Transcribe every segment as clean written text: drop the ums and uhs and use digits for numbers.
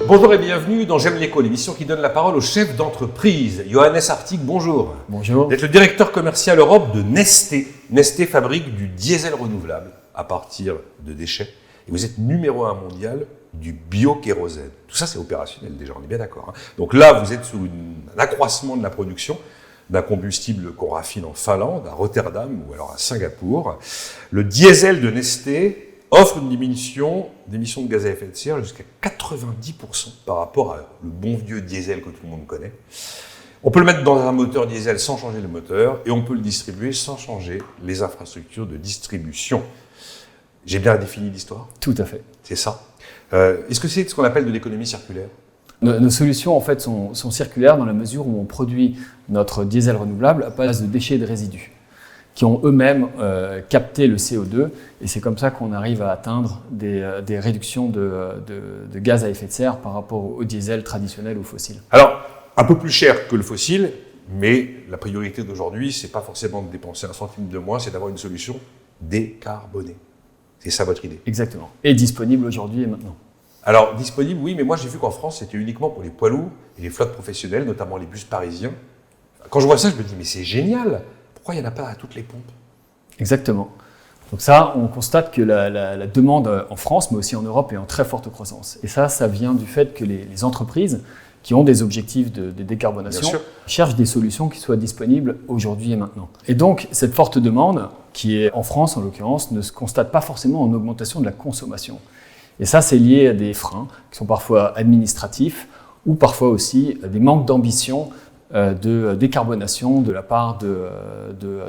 Bonjour et bienvenue dans J'aime l'éco, l'émission qui donne la parole aux chefs d'entreprise. Johannes Hartig, bonjour. Bonjour. Vous êtes le directeur commercial Europe de Nestlé. Nestlé fabrique du diesel renouvelable à partir de déchets. Et vous êtes numéro 1 mondial du biokérosène. Tout ça, c'est opérationnel déjà, on est bien d'accord. Hein. Donc là, vous êtes sur un accroissement de la production d'un combustible qu'on raffine en Finlande, à Rotterdam ou alors à Singapour. Le diesel de Nestlé offre une diminution d'émissions de gaz à effet de serre jusqu'à 90% par rapport à le bon vieux diesel que tout le monde connaît. On peut le mettre dans un moteur diesel sans changer le moteur et on peut le distribuer sans changer les infrastructures de distribution. J'ai bien défini l'histoire ? Tout à fait. C'est ça. Est-ce que c'est ce qu'on appelle de l'économie circulaire ? Nos solutions en fait sont circulaires dans la mesure où on produit notre diesel renouvelable à base de déchets et de résidus qui ont eux-mêmes capté le CO2 et c'est comme ça qu'on arrive à atteindre des réductions de gaz à effet de serre par rapport au diesel traditionnel ou fossile. Alors, un peu plus cher que le fossile, mais la priorité d'aujourd'hui, c'est pas forcément de dépenser un centime de moins, c'est d'avoir une solution décarbonée. C'est ça votre idée ? Exactement. Et disponible aujourd'hui et maintenant. Alors, disponible, oui, mais moi j'ai vu qu'en France, c'était uniquement pour les poids lourds et les flottes professionnelles, notamment les bus parisiens. Quand je vois ça, je me dis, mais c'est génial ! Pourquoi il n'y en a pas à toutes les pompes ? Exactement. Donc ça, on constate que la demande en France, mais aussi en Europe, est en très forte croissance. Et ça vient du fait que les entreprises qui ont des objectifs de décarbonation cherchent des solutions qui soient disponibles aujourd'hui et maintenant. Et donc, cette forte demande, qui est en France en l'occurrence, ne se constate pas forcément en augmentation de la consommation. Et ça, c'est lié à des freins qui sont parfois administratifs ou parfois aussi à des manques d'ambition de décarbonation de la part de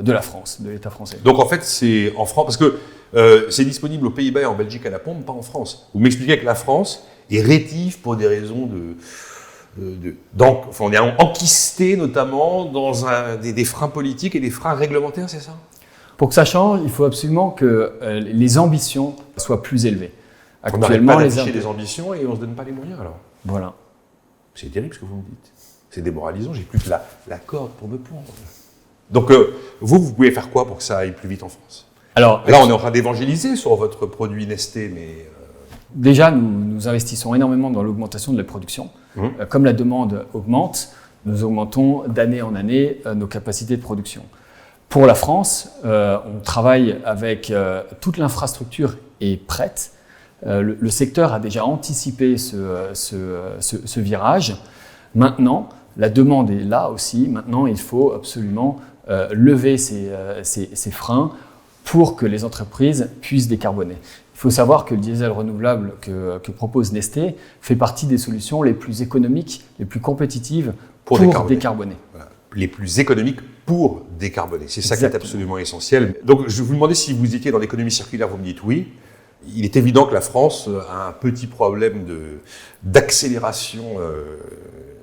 la France, de l'État français. Donc en fait, c'est en France, parce que c'est disponible aux Pays-Bas et en Belgique à la pompe, pas en France. Vous m'expliquez que la France est rétive pour des raisons enfin, on est enquisté notamment dans des freins politiques et des freins réglementaires, c'est ça ? Pour que ça change, il faut absolument que les ambitions soient plus élevées. Actuellement, on n'arrête pas d'afficher des ambitions et on ne se donne pas les moyens alors. Voilà. C'est terrible ce que vous me dites. C'est démoralisant, j'ai plus que la corde pour me pendre. Donc vous pouvez faire quoi pour que ça aille plus vite en France ? Alors là, on est en train d'évangéliser sur votre produit Nestlé, mais... Déjà, nous investissons énormément dans l'augmentation de la production. Comme la demande augmente, nous augmentons d'année en année nos capacités de production. Pour la France, on travaille avec toute l'infrastructure est prête. Le secteur a déjà anticipé ce virage. Maintenant, la demande est là aussi. Maintenant, il faut absolument lever ces freins pour que les entreprises puissent décarboner. Il faut savoir que le diesel renouvelable que propose Nestlé fait partie des solutions les plus économiques, les plus compétitives pour décarboner. Voilà. Les plus économiques pour décarboner. C'est ça qui est absolument essentiel. Donc, je vous demandais si vous étiez dans l'économie circulaire, vous me dites oui. Il est évident que la France a un petit problème d'accélération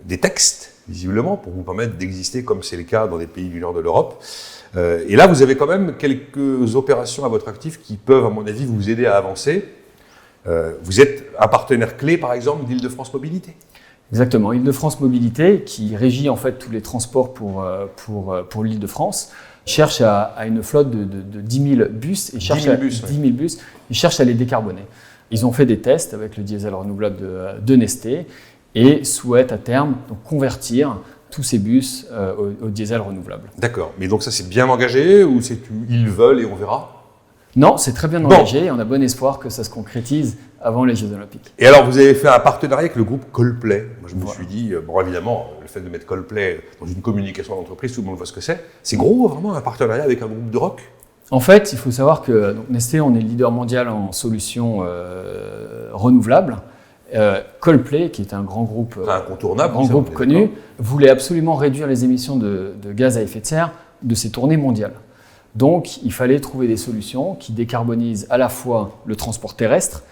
des textes, visiblement, pour vous permettre d'exister comme c'est le cas dans des pays du nord de l'Europe. Et là, vous avez quand même quelques opérations à votre actif qui peuvent, à mon avis, vous aider à avancer. Vous êtes un partenaire clé, par exemple, d'Île-de-France Mobilité. Exactement. Île-de-France Mobilité, qui régit en fait tous les transports pour l'Île-de-France, cherche à une flotte de 10 000 bus et cherche 10 000 bus et cherche à les décarboner. Ils ont fait des tests avec le diesel renouvelable de Nestlé et souhaitent à terme donc, convertir tous ces bus au diesel renouvelable. D'accord. Mais donc ça, c'est bien engagé ou c'est ils veulent et on verra ? Non, c'est très bien engagé et on a bon espoir que ça se concrétise avant les Jeux Olympiques. Et alors, vous avez fait un partenariat avec le groupe Coldplay. Moi, je me suis dit, bon, évidemment, le fait de mettre Coldplay dans une communication d'entreprise, tout le monde voit ce que c'est. C'est gros, vraiment, un partenariat avec un groupe de rock ? En fait, il faut savoir que donc, Nestlé, on est le leader mondial en solutions renouvelables. Coldplay, qui est un grand groupe, connu, voulait absolument réduire les émissions de gaz à effet de serre de ses tournées mondiales. Donc, il fallait trouver des solutions qui décarbonisent à la fois le transport terrestre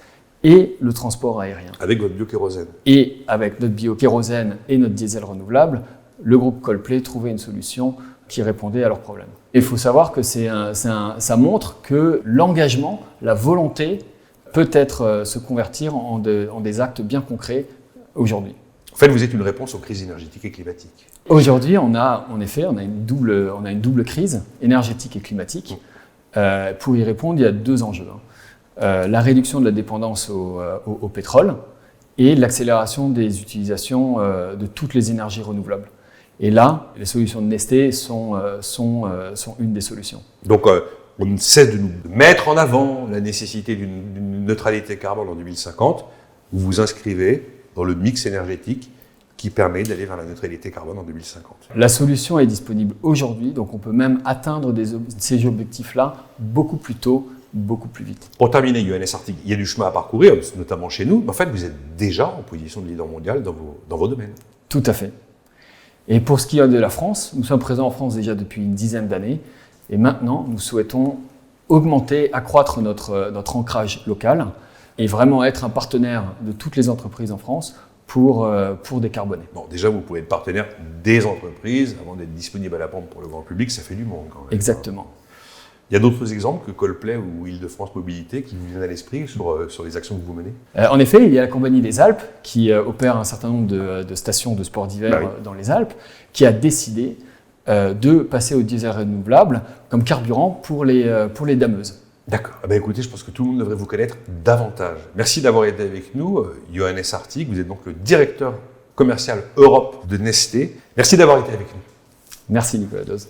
et le transport aérien. Avec votre biokérosène. Et avec notre biokérosène et notre diesel renouvelable, le groupe Coldplay trouvait une solution qui répondait à leurs problèmes. Et il faut savoir que ça montre que l'engagement, la volonté peut se convertir en des actes bien concrets aujourd'hui. En fait, vous êtes une réponse aux crises énergétiques et climatiques. Aujourd'hui, on a une double crise énergétique et climatique. Pour y répondre, il y a deux enjeux. La réduction de la dépendance au pétrole et l'accélération des utilisations de toutes les énergies renouvelables. Et là, les solutions de Nestlé sont une des solutions. Donc, on ne cesse de nous mettre en avant la nécessité d'une neutralité carbone en 2050. Vous vous inscrivez dans le mix énergétique qui permet d'aller vers la neutralité carbone en 2050. La solution est disponible aujourd'hui, donc on peut même atteindre ces objectifs-là beaucoup plus tôt, beaucoup plus vite. Pour terminer, Johannes Hartig, il y a du chemin à parcourir, notamment chez nous, mais en fait, vous êtes déjà en position de leader mondial dans vos domaines. Tout à fait. Et pour ce qui est de la France, nous sommes présents en France déjà depuis une dizaine d'années, et maintenant, nous souhaitons augmenter, accroître notre ancrage local, et vraiment être un partenaire de toutes les entreprises en France pour décarboner. Bon, déjà, vous pouvez être partenaire des entreprises avant d'être disponible à la pompe pour le grand public, ça fait du monde quand même. Exactement. Il y a d'autres exemples que Coldplay ou Île-de-France Mobilité qui vous viennent à l'esprit sur les actions que vous menez? En effet, il y a la Compagnie des Alpes qui opère un certain nombre de stations de sport d'hiver dans les Alpes, qui a décidé de passer au diesel renouvelable comme carburant pour les dameuses. D'accord. Eh bien, écoutez, je pense que tout le monde devrait vous connaître davantage. Merci d'avoir été avec nous, Johannes Hartig. Vous êtes donc le directeur commercial Europe de Nestlé. Merci d'avoir été avec nous. Merci Nicolas Doz.